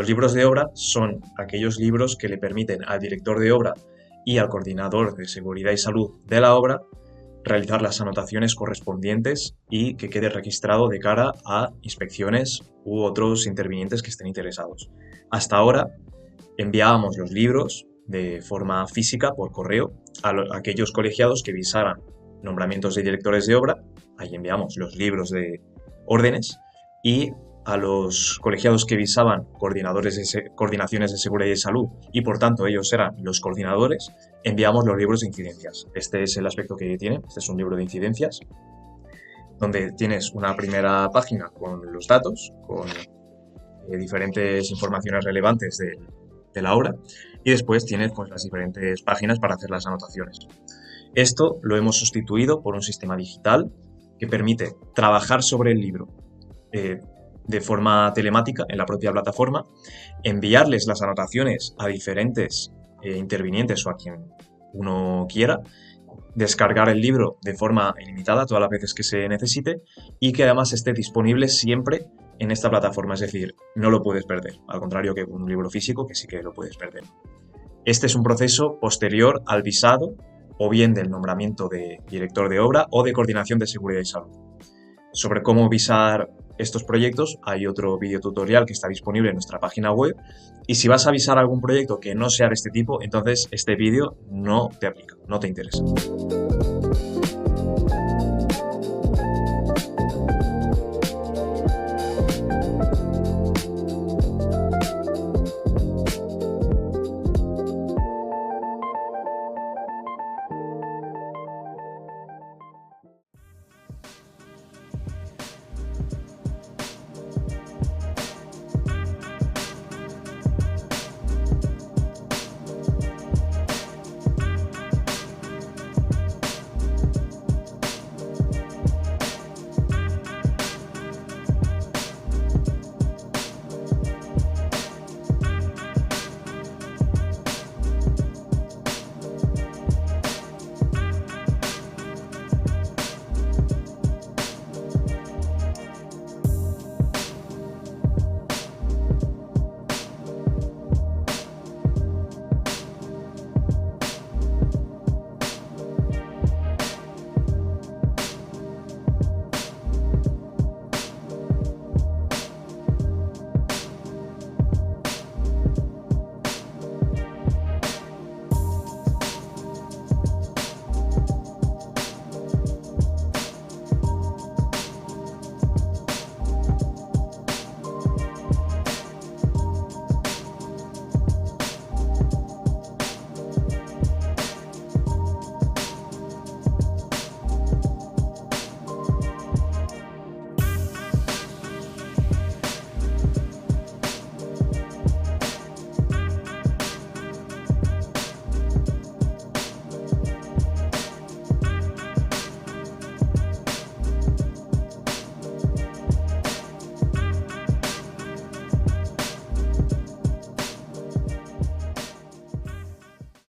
Los libros de obra son aquellos libros que le permiten al director de obra y al coordinador de Seguridad y Salud de la obra realizar las anotaciones correspondientes y que quede registrado de cara a inspecciones u otros intervinientes que estén interesados. Hasta ahora enviábamos los libros de forma física por correo a aquellos colegiados que visaran nombramientos de directores de obra, ahí enviamos los libros de órdenes, y a los colegiados que visaban coordinaciones de seguridad y salud y por tanto ellos eran los coordinadores, enviamos los libros de incidencias. Este es el aspecto que tiene, este es un libro de incidencias, donde tienes una primera página con los datos, con diferentes informaciones relevantes de la obra, y después tienes pues, las diferentes páginas para hacer las anotaciones. Esto lo hemos sustituido por un sistema digital que permite trabajar sobre el libro de forma telemática en la propia plataforma, enviarles las anotaciones a diferentes intervinientes o a quien uno quiera, descargar el libro de forma ilimitada todas las veces que se necesite y que además esté disponible siempre en esta plataforma, es decir, no lo puedes perder, al contrario que con un libro físico que sí que lo puedes perder. Este es un proceso posterior al visado o bien del nombramiento de director de obra o de coordinación de seguridad y salud. Sobre cómo visar estos proyectos hay otro video tutorial que está disponible en nuestra página web, y si vas a visar algún proyecto que no sea de este tipo, entonces este vídeo no te aplica, no te interesa.